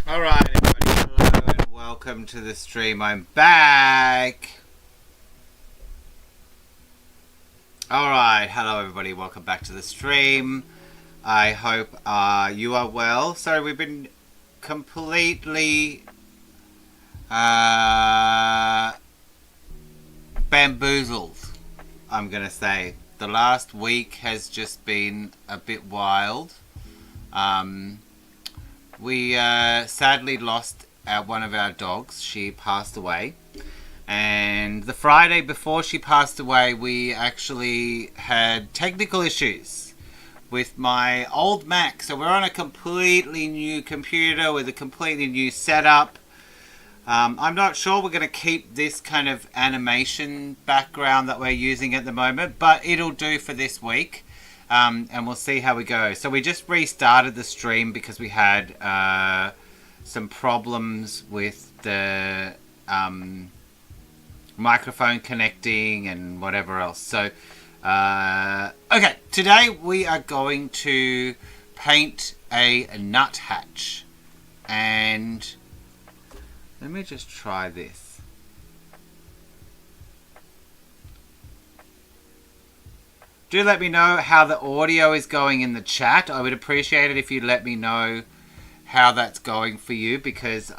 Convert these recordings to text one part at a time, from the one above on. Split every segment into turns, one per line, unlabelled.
Alright everybody, hello and welcome to the stream. I'm back. Alright, hello everybody, welcome back to the stream. I hope you are well. Sorry, we've been completely bamboozled, I'm gonna say. The last week has just been a bit wild. We sadly lost one of our dogs. She passed away. And the Friday before she passed away, we actually had technical issues with my old Mac. So we're on a completely new computer with a completely new setup. I'm not sure we're going to keep this kind of animation background that we're using at the moment, but it'll do for this week. And we'll see how we go. So we just restarted the stream because we had some problems with the microphone connecting and whatever else. So, okay, today we are going to paint a nuthatch. And let me just try this. Do let me know how the audio is going in the chat. I would appreciate it if you let me know how that's going for you, because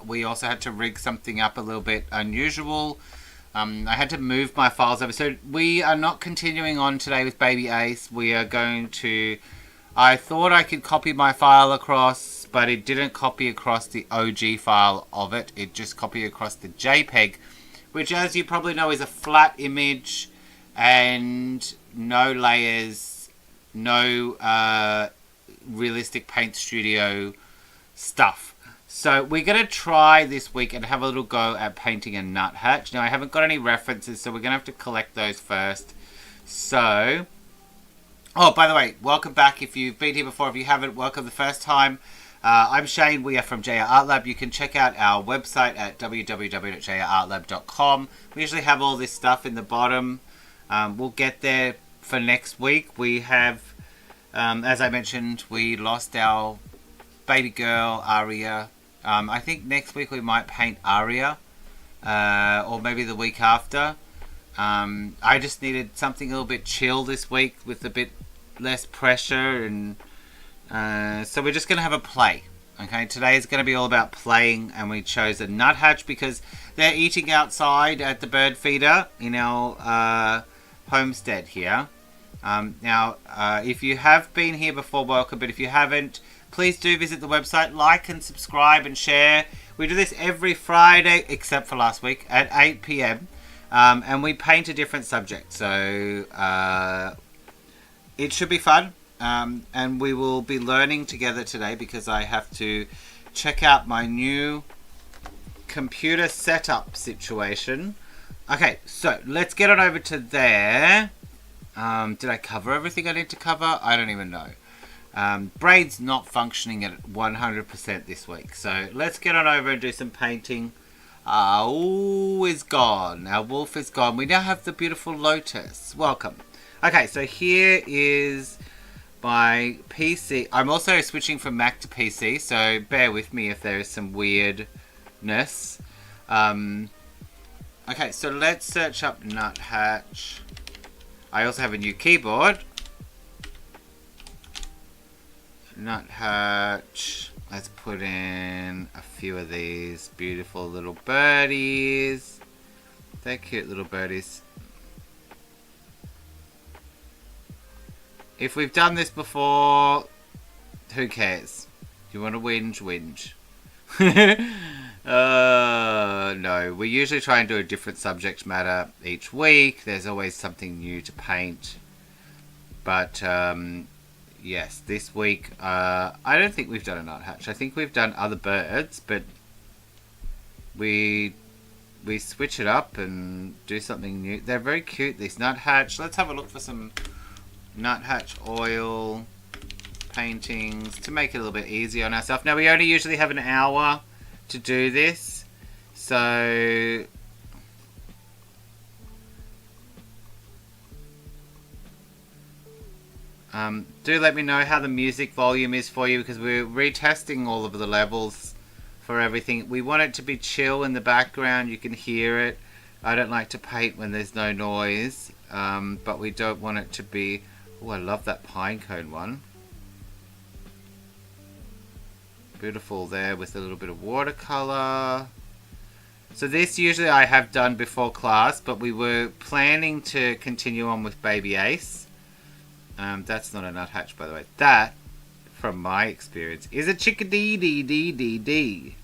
we also had to rig something up a little bit unusual. I had to move my files over. So we are not continuing on today with Baby Ace. We are going to... I thought I could copy my file across, but it didn't copy across the OG file of it. It just copied across the JPEG, which, as you probably know, is a flat image and no layers, no realistic Paint Studio stuff. So we're going to try this week and have a little go at painting a nuthatch. Now, I haven't got any references, so we're going to have to collect those first. So, oh, by the way, welcome back. If you've been here before, if you haven't, welcome the first time. I'm Shane. We are from JR Art Lab. You can check out our website at www.jrartlab.com. We usually have all this stuff in the bottom. We'll get there for next week. We have, as I mentioned, we lost our baby girl, Aria. I think next week we might paint Aria, or maybe the week after. I just needed something a little bit chill this week with a bit less pressure, and so we're just going to have a play. Okay, today is going to be all about playing, and we chose a nuthatch because they're eating outside at the bird feeder in our homestead here. Now, if you have been here before, welcome, but if you haven't, please do visit the website, like and subscribe and share. We do this every Friday, except for last week, at 8 PM, and we paint a different subject, so it should be fun. And we will be learning together today because I have to check out my new computer setup situation. Okay, so let's get on over to there. Did I cover everything I need to cover? I don't even know. Braid's not functioning at 100% this week. So let's get on over and do some painting. Oh, is gone. Our wolf is gone. We now have the beautiful lotus. Welcome. Okay, so here is my PC. I'm also switching from Mac to PC, so bear with me if there is some weirdness. Okay, so let's search up nuthatch. I also have a new keyboard. Nuthatch. Let's put in a few of these beautiful little birdies. They're cute little birdies. If we've done this before, who cares? Do you want to whinge? Whinge. No, we usually try and do a different subject matter each week. There's always something new to paint. But, yes, this week, I don't think we've done a nuthatch. I think we've done other birds, but we switch it up and do something new. They're very cute, these nuthatch. Let's have a look for some nuthatch oil paintings to make it a little bit easier on ourselves. Now, we only usually have an hour to do this, so Do let me know how the music volume is for you, because we're retesting all of the levels for everything. We want it to be chill in the background. You can hear it. I don't like to paint when there's no noise, but we don't want it to be... Oh, I love that pine cone one. Beautiful there with a little bit of watercolor. So this usually I have done before class, but we were planning to continue on with Baby Ace. That's not a nuthatch, by the way. That, from my experience, is a chickadee-dee-dee-dee-dee.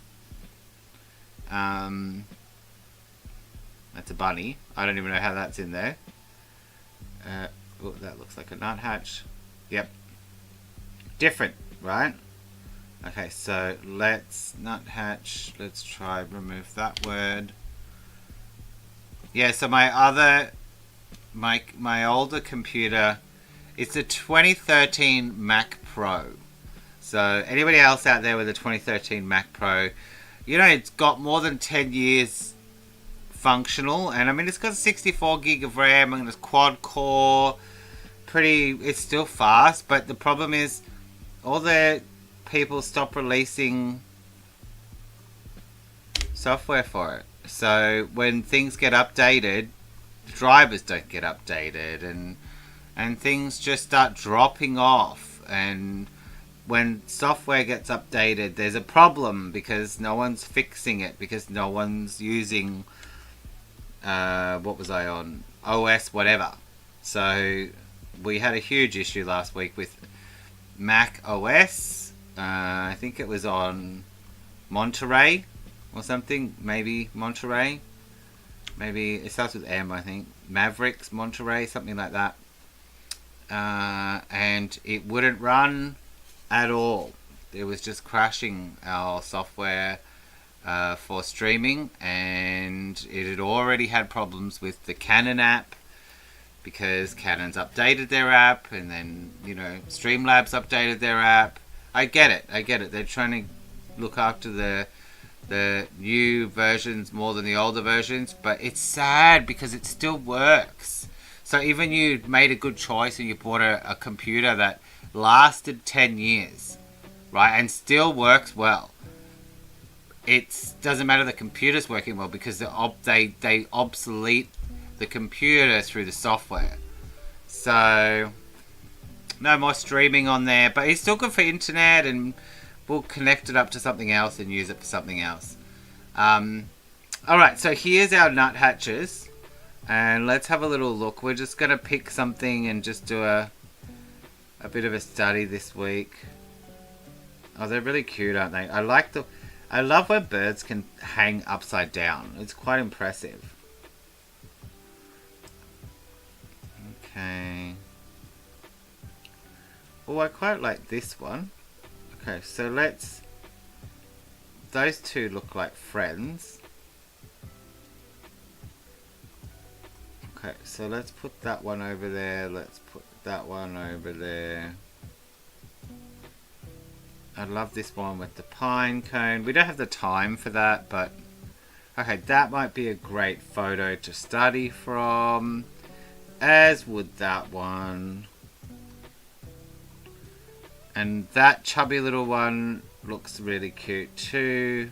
That's a bunny. I don't even know how that's in there. Oh, that looks like a nuthatch. Yep. Different, right? Okay, so let's nuthatch. Let's try remove that word. Yeah, so my older computer, it's a 2013 Mac Pro. So anybody else out there with a 2013 Mac Pro, you know, it's got more than 10 years functional, and I mean it's got 64 gig of RAM and it's quad core. It's still fast, but the problem is all the people stop releasing software for it. So when things get updated, drivers don't get updated, and things just start dropping off. And when software gets updated, there's a problem because no one's fixing it, because no one's using what was I on? OS whatever. So we had a huge issue last week with Mac OS. I think it was on Monterey or something. Maybe Monterey. Maybe it starts with M, I think. Mavericks, Monterey, something like that. And it wouldn't run at all. It was just crashing our software for streaming, and it had already had problems with the Canon app, because Canon's updated their app, and then, you know, Streamlabs updated their app. I get it. They're trying to look after the new versions more than the older versions, but it's sad because it still works. So even you made a good choice and you bought a computer that lasted 10 years, right, and still works well. It doesn't matter the computer's working well, because they obsolete the computer through the software. So no more streaming on there, but it's still good for internet, and we'll connect it up to something else and use it for something else. Alright, so here's our nuthatches, and let's have a little look. We're just going to pick something and just do a bit of a study this week. Oh, they're really cute, aren't they? I love where birds can hang upside down. It's quite impressive. Okay. Oh, I quite like this one. Okay, so those two look like friends. Okay, so let's put that one over there. Let's put that one over there. I love this one with the pine cone. We don't have the time for that, but okay, that might be a great photo to study from, as would that one. And that chubby little one looks really cute too.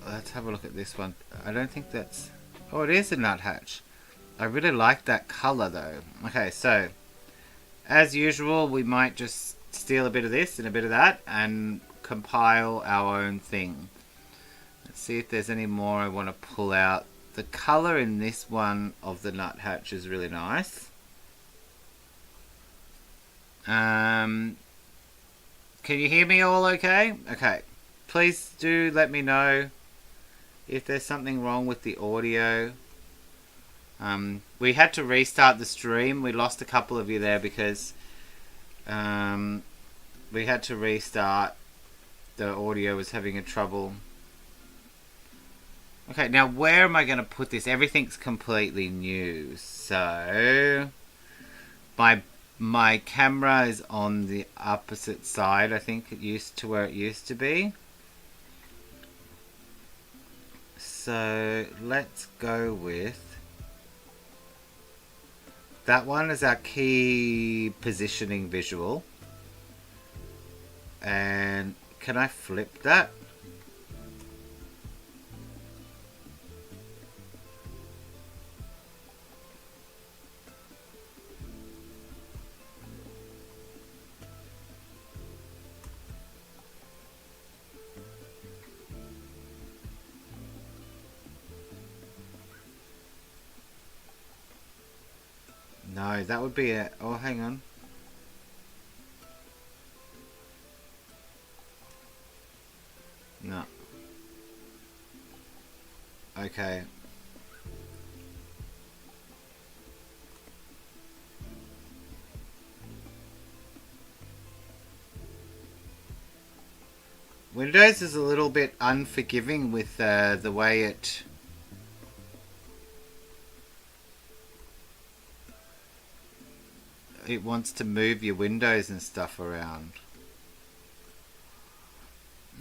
Let's have a look at this one. I don't think that's... Oh, it is a nuthatch. I really like that colour though. Okay, so as usual, we might just steal a bit of this and a bit of that and compile our own thing. Let's see if there's any more I want to pull out. The colour in this one of the nuthatch is really nice. Can you hear me all okay? Okay. Please do let me know if there's something wrong with the audio. We had to restart the stream. We lost a couple of you there because we had to restart. The audio was having a trouble. Okay, now where am I going to put this? Everything's completely new. So my camera is on the opposite side. I think it used to where it used to be. So let's go with... that one is our key positioning visual. And can I flip that? No, that would be a... Oh, hang on. No. Okay. Windows is a little bit unforgiving with the way it wants to move your windows and stuff around.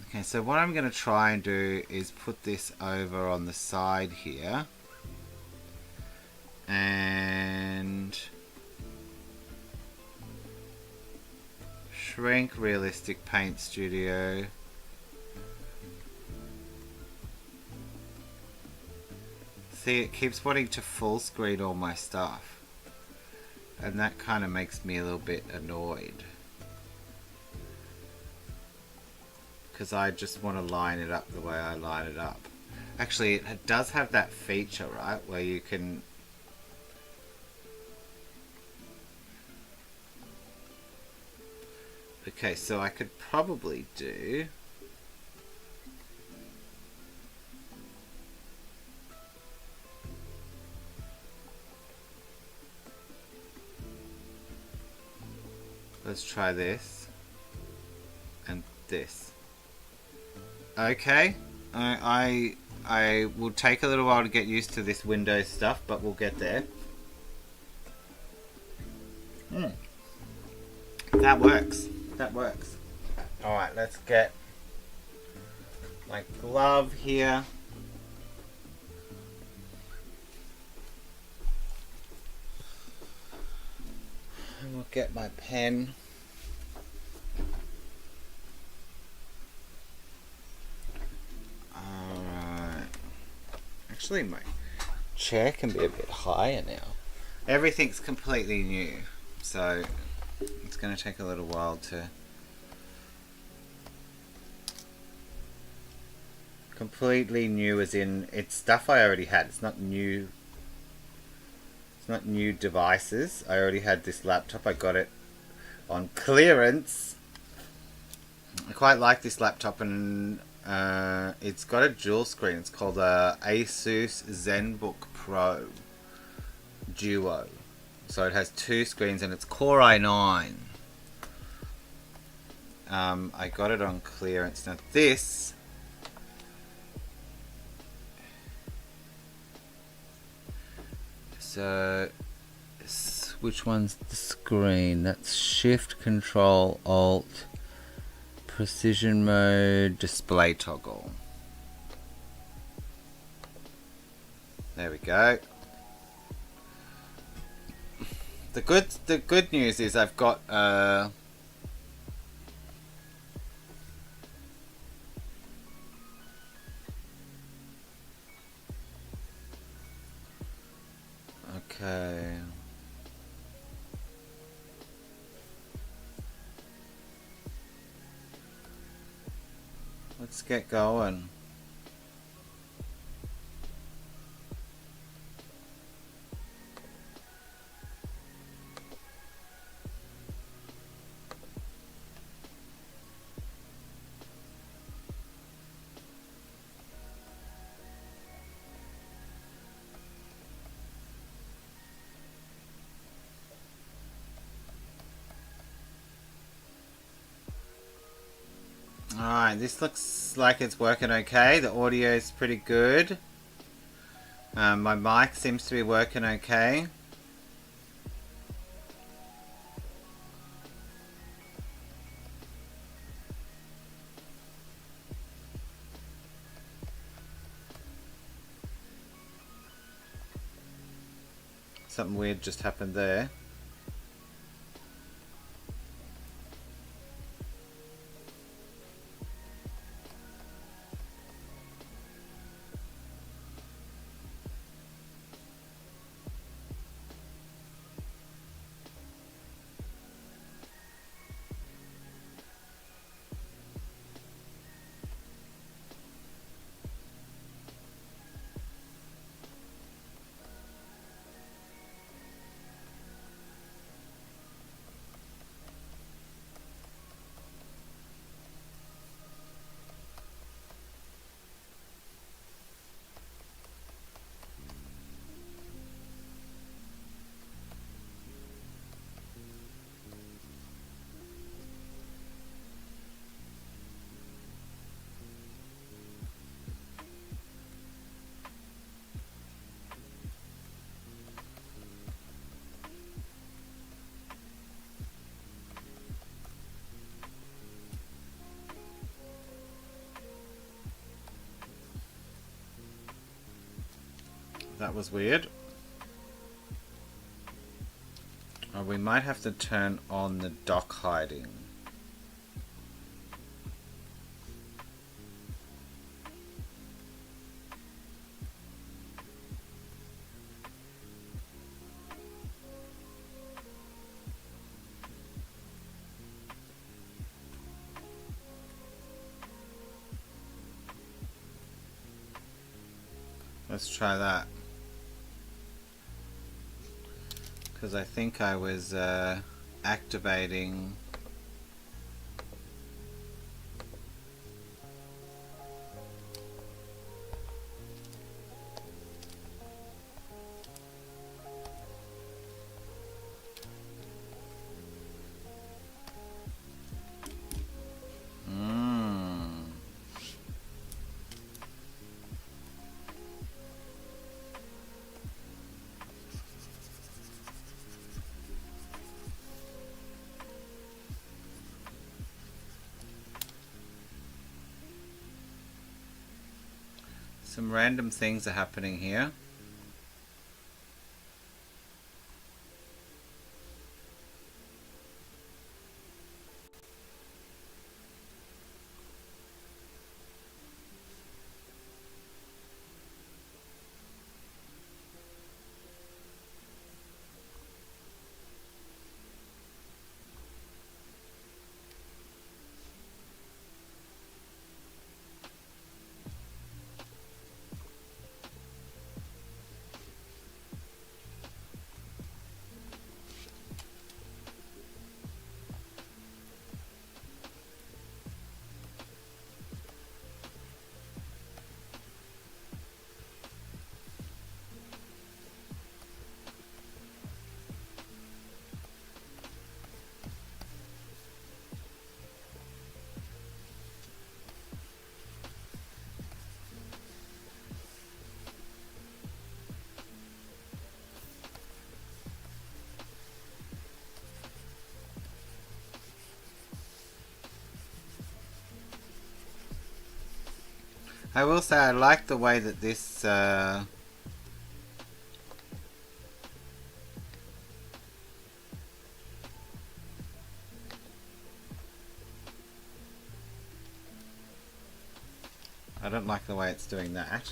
Okay, so what I'm going to try and do is put this over on the side here. And shrink Realistic Paint Studio. See, it keeps wanting to full screen all my stuff. And that kind of makes me a little bit annoyed. Because I just want to line it up the way I line it up. Actually, it does have that feature, right? Where you can... Okay, so I could probably do... Let's try this and this. Okay, I will take a little while to get used to this Windows stuff, but we'll get there. That works. That works. All right, let's get my glove here. And we'll get my pen. Alright. Actually, my chair can be a bit higher now. Everything's completely new, so it's going to take a little while to... Completely new as in, it's stuff I already had. It's not new. It's not new devices. I already had this laptop. I got it on clearance. I quite like this laptop, and it's got a dual screen. It's called a Asus ZenBook Pro Duo. So it has two screens, and it's Core i9. I got it on clearance. Now this... So, which one's the screen? That's Shift, Control, Alt, Precision Mode, Display Toggle. There we go. The good news is I've got okay. Let's get going. Alright, this looks like it's working okay. The audio is pretty good. My mic seems to be working okay. Something weird just happened there. That was weird. Oh, we might have to turn on the dock hiding. Let's try that. Because I think I was activating some random things are happening here. I will say I like the way that this I don't like the way it's doing that.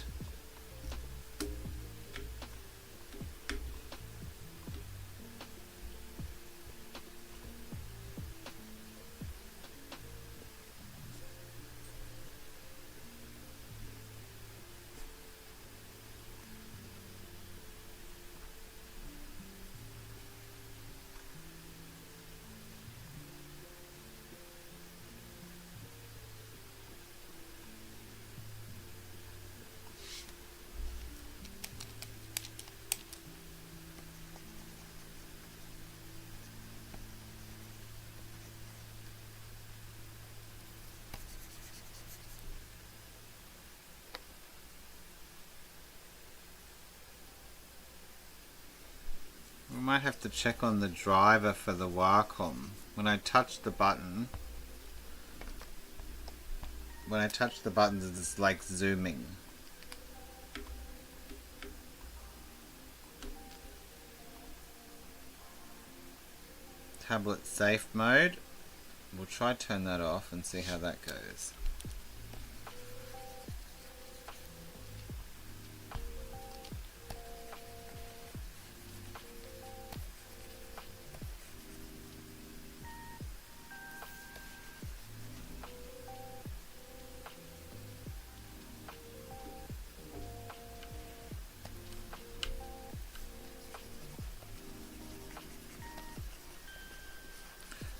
We might have to check on the driver for the Wacom. When I touch the button, it's like zooming. tablet safe mode. We'll try turn that off and see how that goes.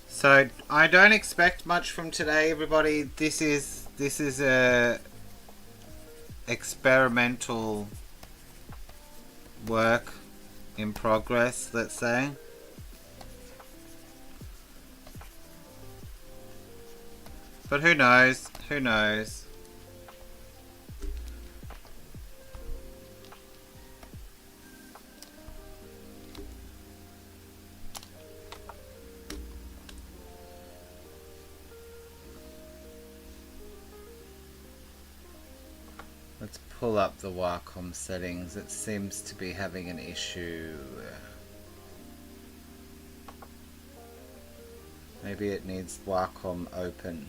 So I don't expect much from today, everybody. This is a experimental work in progress, let's say. But who knows? Who knows? Let's pull up the Wacom settings. It seems to be having an issue. Maybe it needs Wacom open.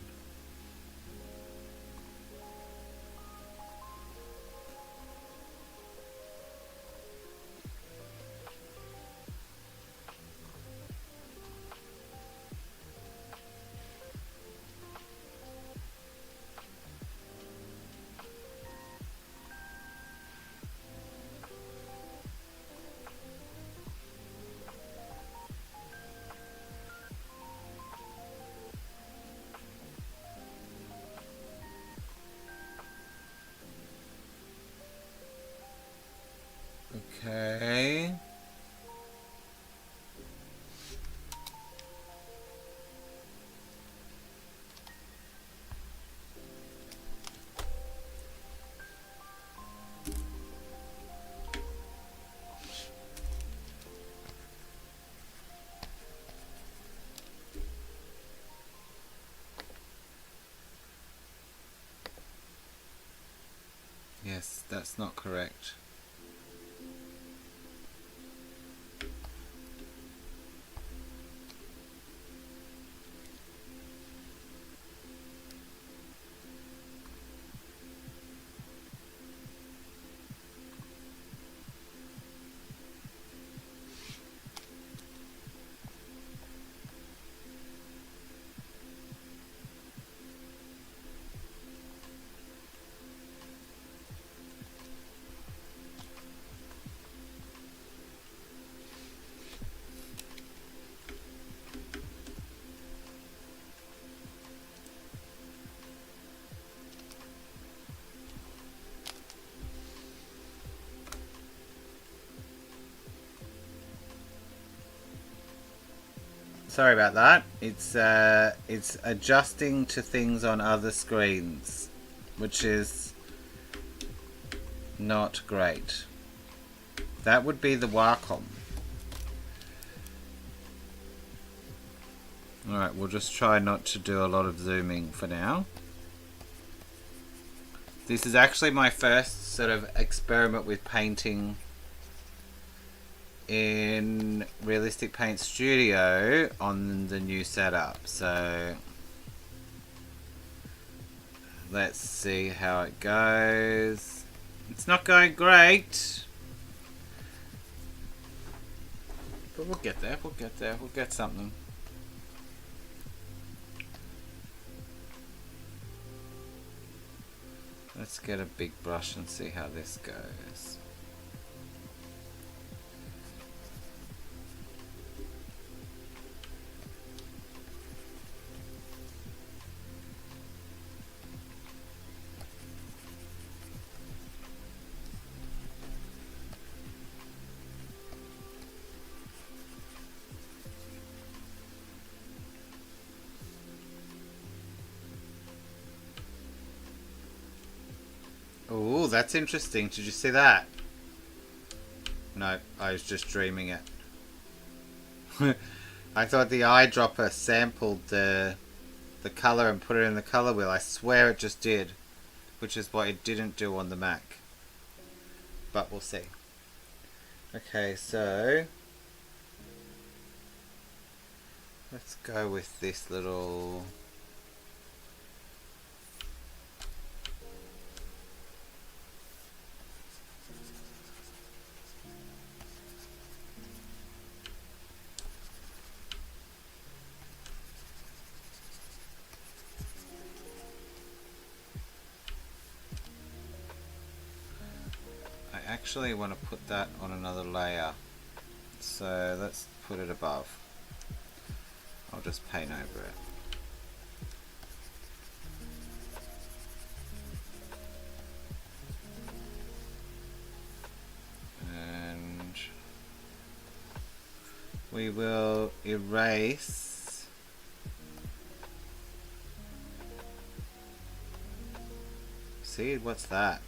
Okay. Yes, that's not correct. Sorry about that. It's adjusting to things on other screens, which is not great. That would be the Wacom. Alright, we'll just try not to do a lot of zooming for now. This is actually my first sort of experiment with painting in Realistic Paint Studio on the new setup, so let's see how it goes. It's not going great, but we'll get there, we'll get something. Let's get a big brush and see how this goes. Oh, that's interesting. Did you see that? No, I was just dreaming it. I thought the eyedropper sampled the colour and put it in the colour wheel. I swear it just did, which is what it didn't do on the Mac. But we'll see. Okay, so Let's go with this little... I actually want to put that on another layer. So let's put it above. I'll just paint over it. And we will erase see, what's that?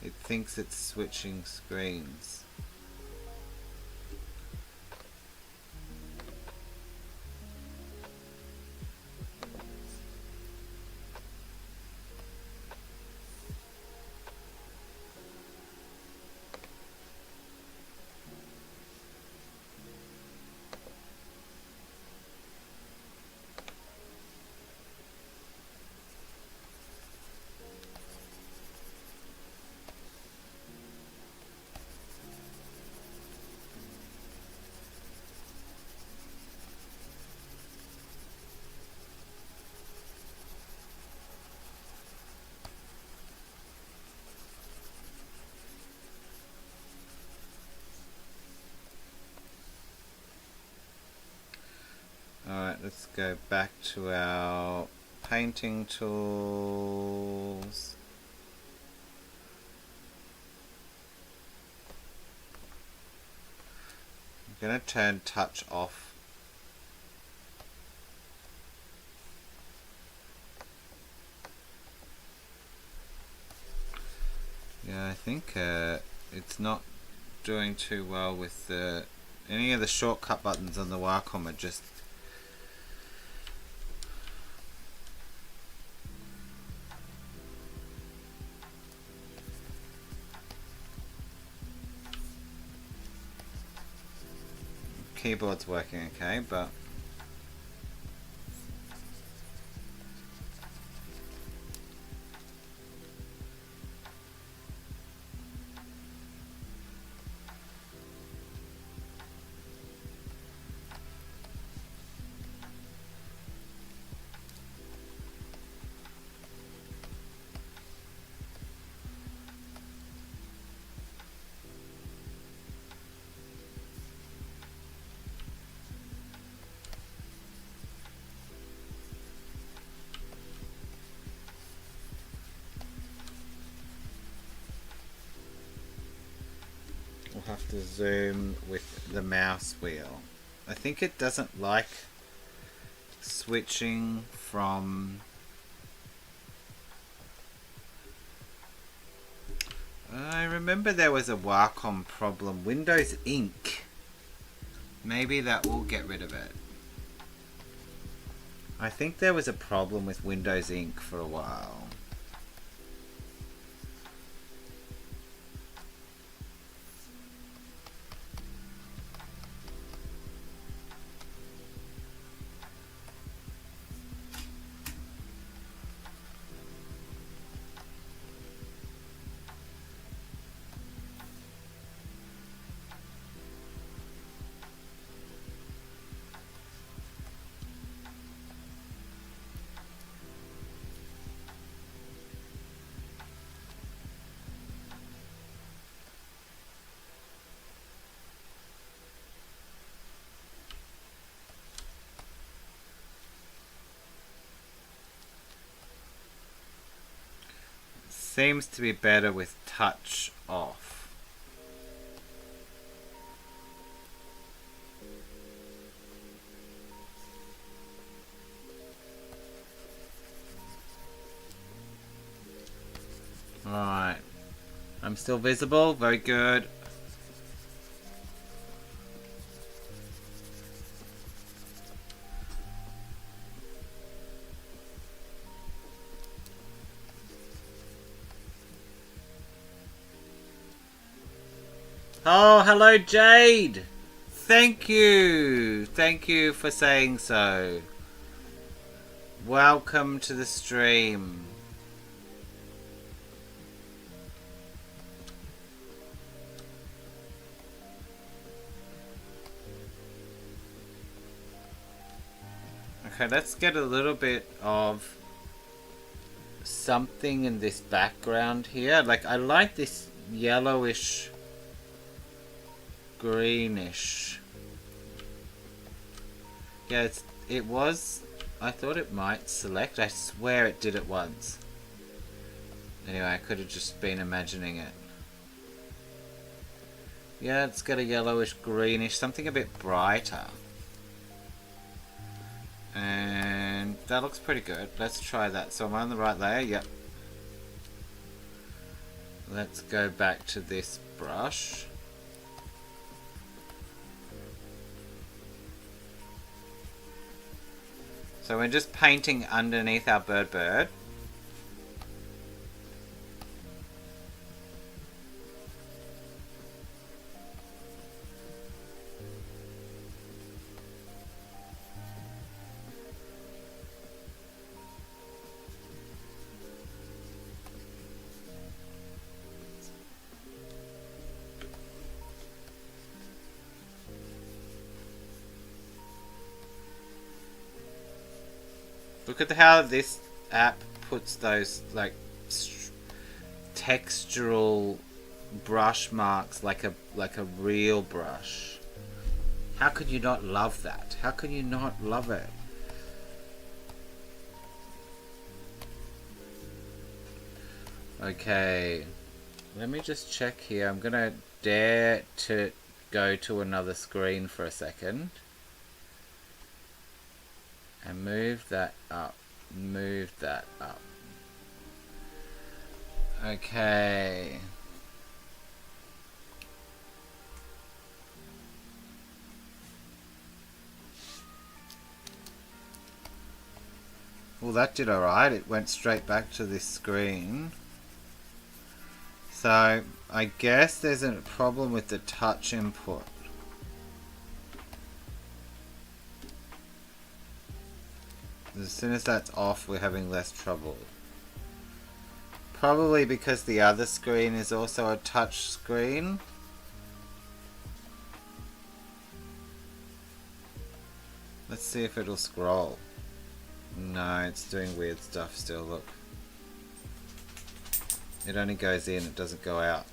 It thinks it's switching screens. Alright, let's go back to our painting tools. I'm going to turn touch off. Yeah, I think it's not doing too well with any of the shortcut buttons on the Wacom are just keyboard's working okay, but we'll have to zoom with the mouse wheel. I think it doesn't like switching from... I remember there was a Wacom problem. Windows Ink. Maybe that will get rid of it. I think there was a problem with Windows Ink for a while. Seems to be better with touch off. Right. I'm still visible. Very good. Oh, hello, Jade. thank you. Thank you for saying so. Welcome to the stream. Okay, let's get a little bit of something in this background here. Like, I like this yellowish, greenish. Yeah, it was... I thought it might select. I swear it did it once. Anyway, I could have just been imagining it. Yeah, it's got a yellowish, greenish, something a bit brighter. And that looks pretty good. Let's try that. So am I on the right layer? Yep. Let's go back to this brush. So we're just painting underneath our bird. Look at how this app puts those like textural brush marks like a real brush. How could you not love that? How can you not love it? Okay, let me just check here. I'm gonna dare to go to another screen for a second. And move that up. Move that up. Okay. Well, that did alright. It went straight back to this screen. So, I guess there's a problem with the touch input. As soon as that's off, we're having less trouble. Probably because the other screen is also a touch screen. Let's see if it'll scroll. No, it's doing weird stuff still, look. It only goes in, it doesn't go out.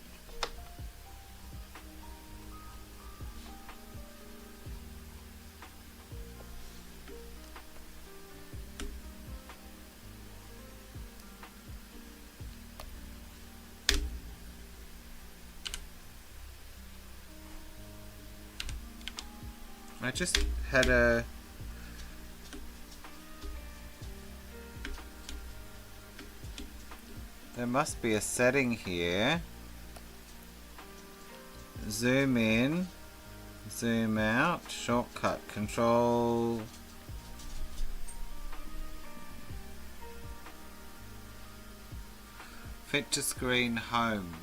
I just had a... There must be a setting here. Zoom in, zoom out, shortcut, control... Fit to screen home.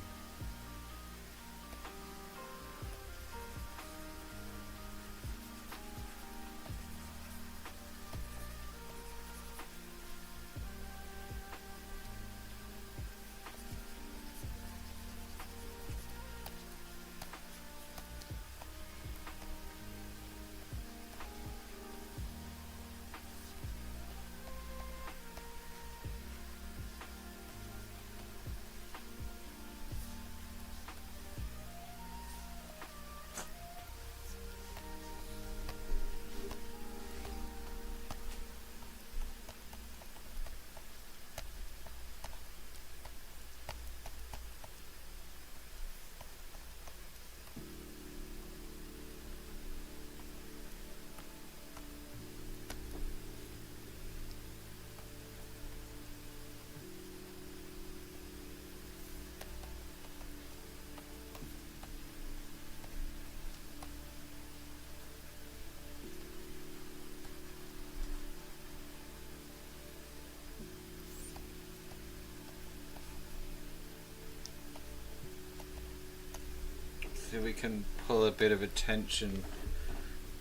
So we can pull a bit of attention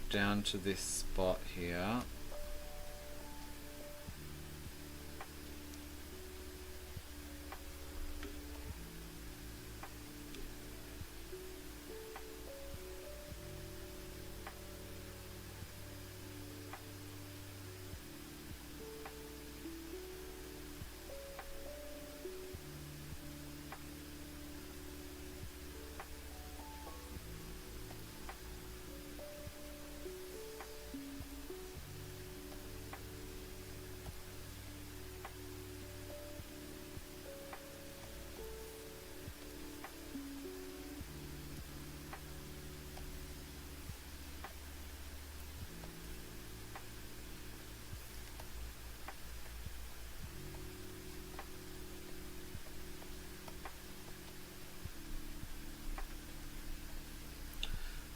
down to this spot here.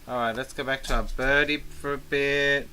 Alright, let's go back to our birdie for a bit.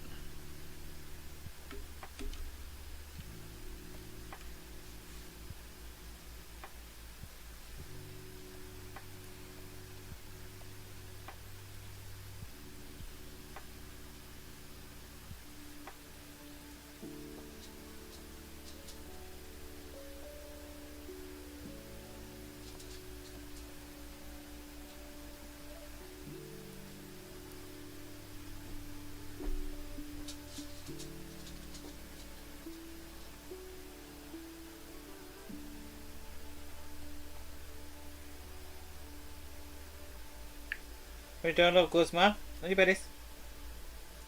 What are you doing, little Guzman? On your beddies.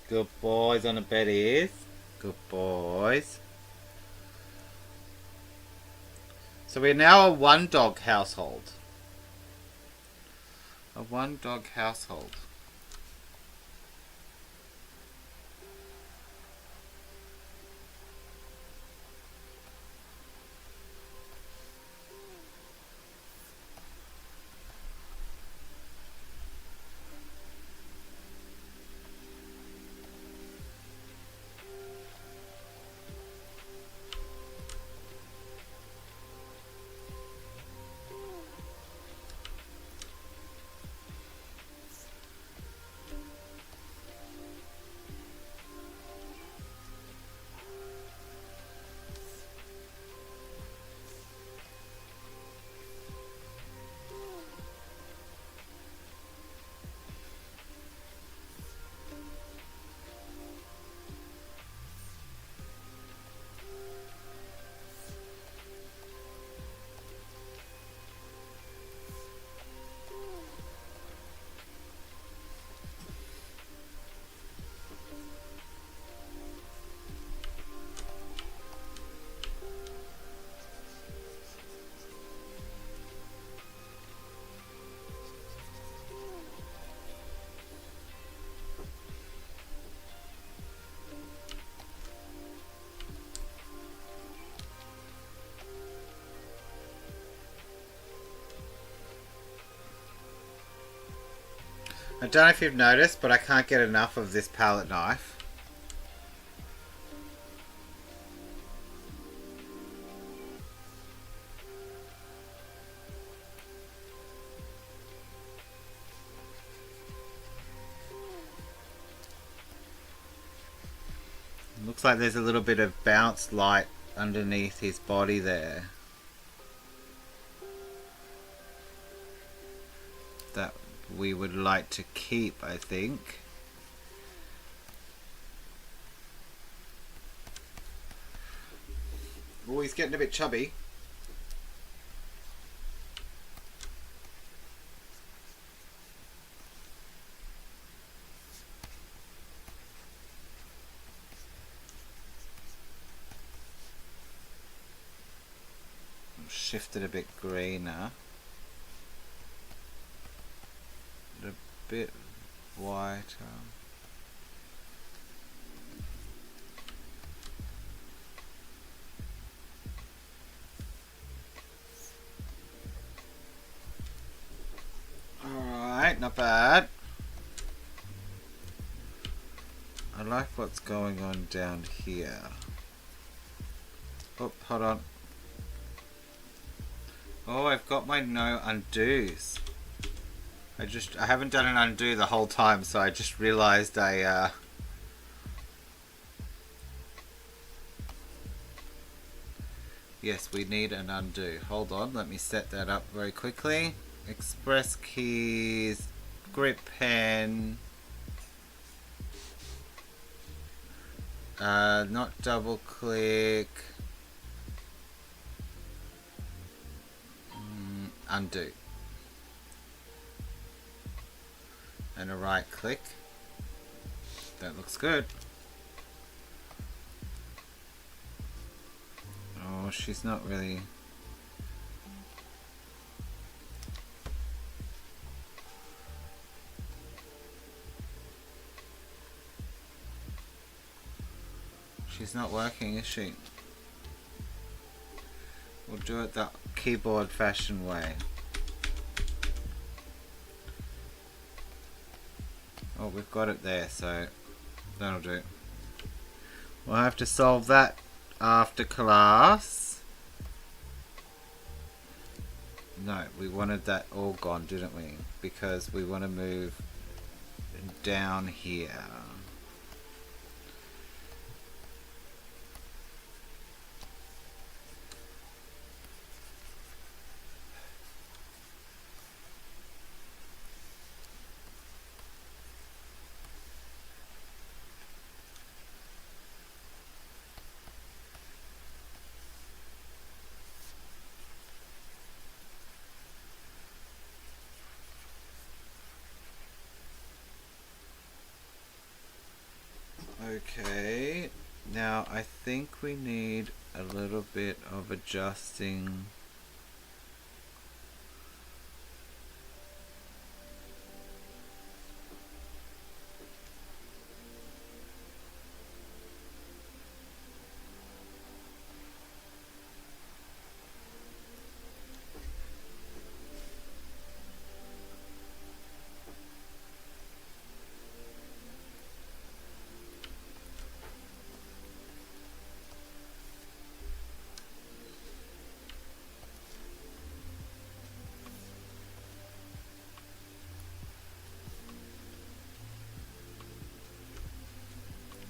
Good boys on the beddies. Good boys. So we're now a one-dog household. A one-dog household. I don't know if you've noticed, but I can't get enough of this palette knife. Looks like there's a little bit of bounce light underneath his body there. That we would like to keep, I think. Oh, he's getting a bit chubby. Shift it a bit greener. A bit whiter. Alright, not bad. I like what's going on down here. Oh, hold on. Oh, I've got my no undos. I haven't done an undo the whole time, so I just realized I Yes, we need an undo. Hold on, let me set that up very quickly. Express keys, grip pen, not double click, undo. And a right click. That looks good. Oh, she's not really... She's not working, is she? We'll do it the keyboard fashion way. Oh, we've got it there, so that'll do. We'll have to solve that after class. No, we wanted that all gone, didn't we? Because we want to move down here. Okay, now I think we need a little bit of adjusting.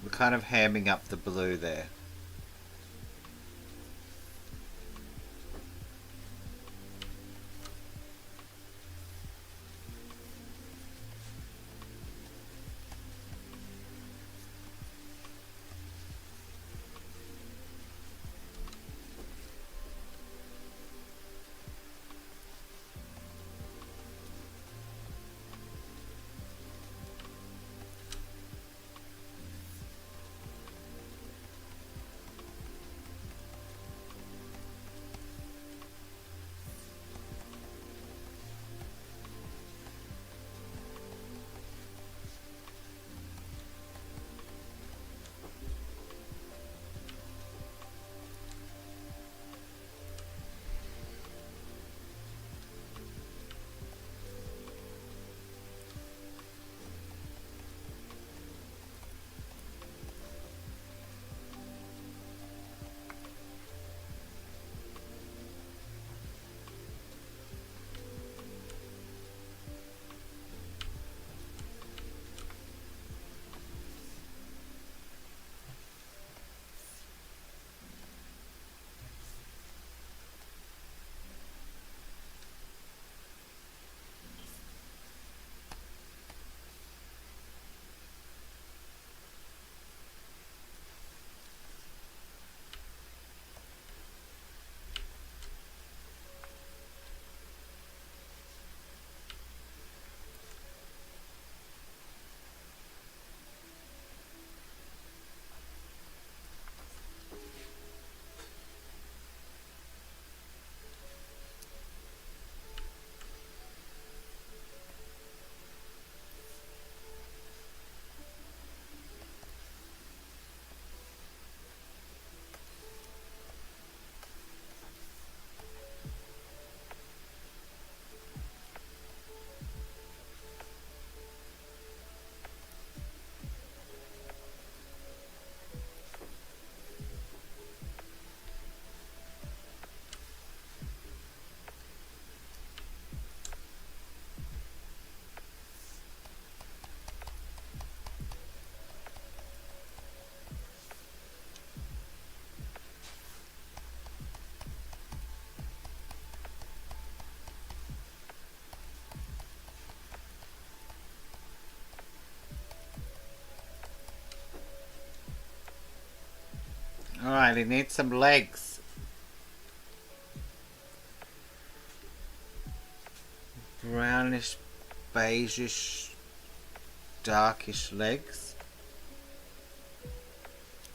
We're kind of hamming up the blue there. he needs some legs. Brownish, beigeish, darkish legs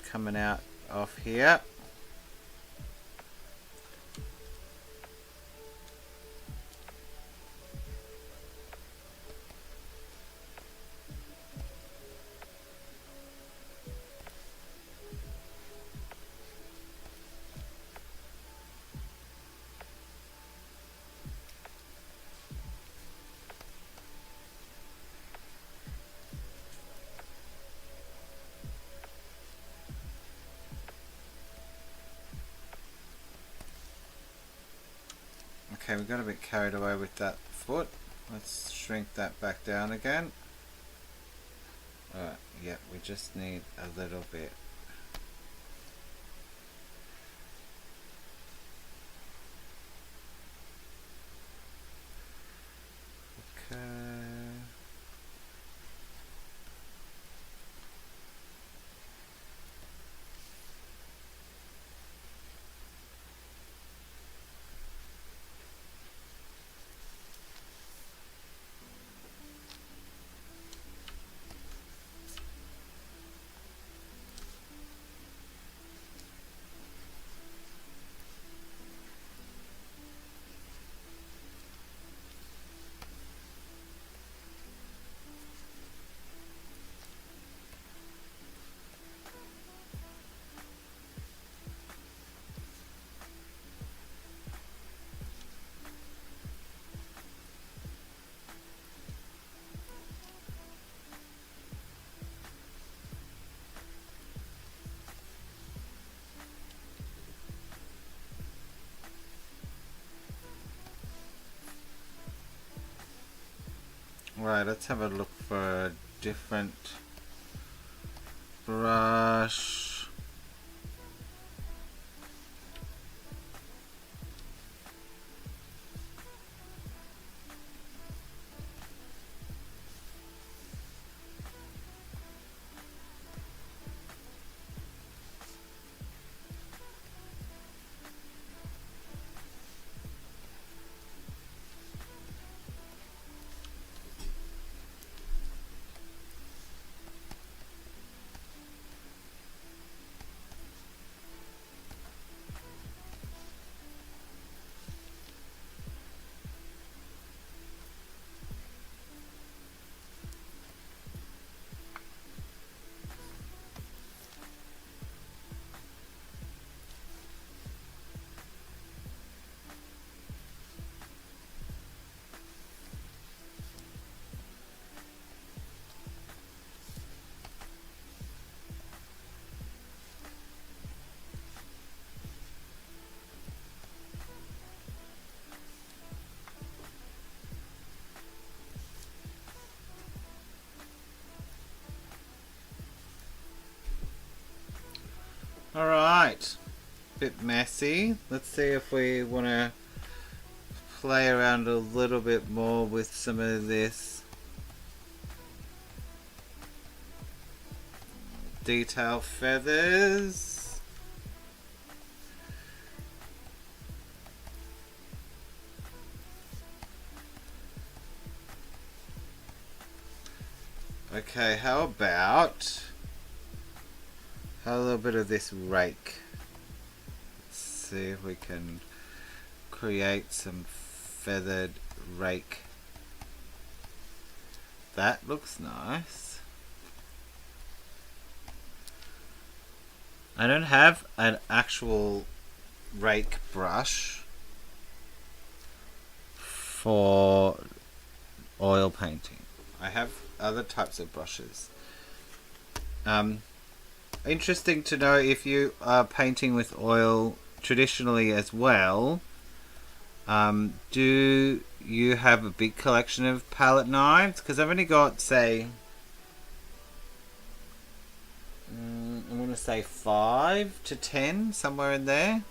coming out of here. Okay, we got a bit carried away with that foot. Let's shrink that back down again. Alright, yeah, we just need a little bit. Okay. Right, let's have a look for a different brush. Alright, bit messy. Let's see if we want to play around a little bit more with some of this detail feathers. Okay, how about a little bit of this rake? Let's see if we can create some feathered rake. That looks nice. I don't have an actual rake brush for oil painting. I have other types of brushes. Interesting to know if you are painting with oil traditionally as well. Do you have a big collection of palette knives? Because I've only got, say, I'm going to say 5 to 10, somewhere in there.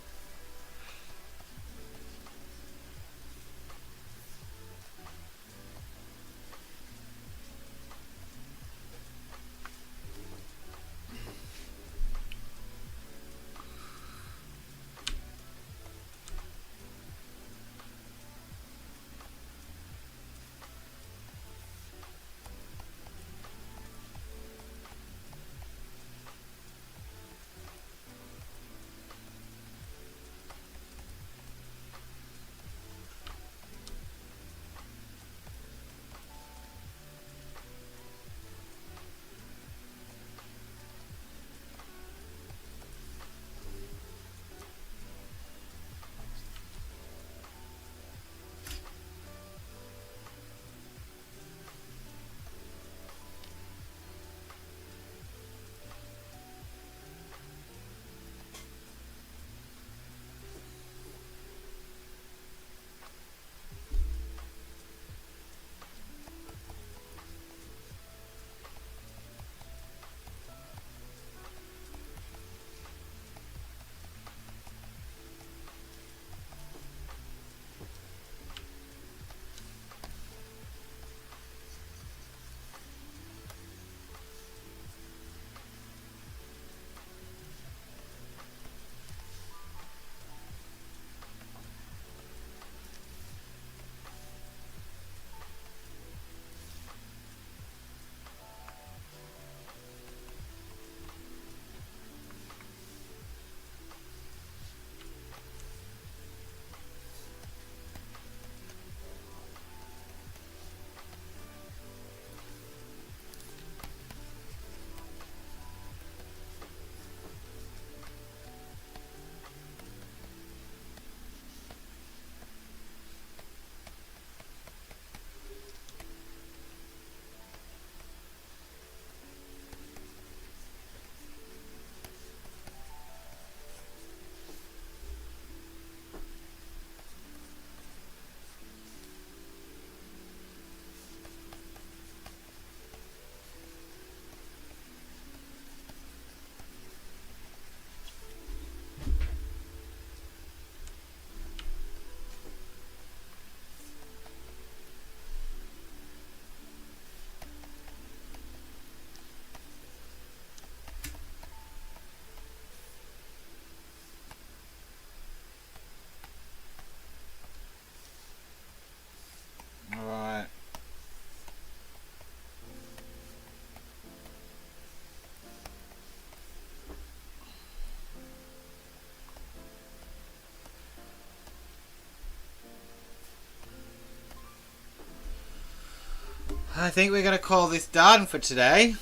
I think we're going to call this done for today.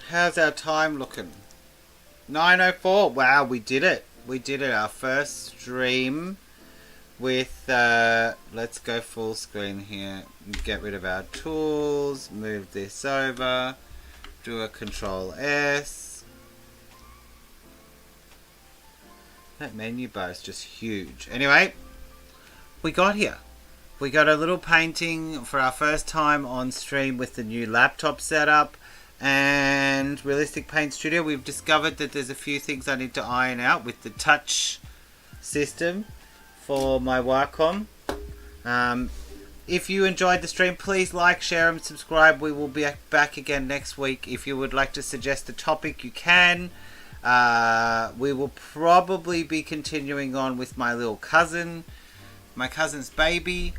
How's our time looking? 9:04. Wow, we did it. We did it. Our first stream with, let's go full screen here. Get rid of our tools. Move this over. Do a Control S. That menu bar is just huge. Anyway, we got here. We got a little painting for our first time on stream with the new laptop setup and Realistic Paint Studio. We've discovered that there's a few things I need to iron out with the touch system for my Wacom. If you enjoyed the stream, please like, share and subscribe. We will be back again next week. If you would like to suggest a topic, you can. We will probably be continuing on with my little cousin, my cousin's baby,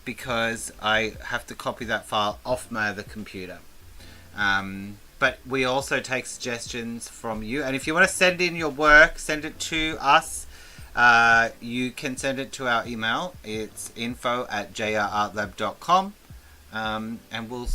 because I have to copy that file off my other computer. But we also take suggestions from you, and if you want to send in your work, send it to us. You can send it to our email. It's info@jrartlab.com, and we'll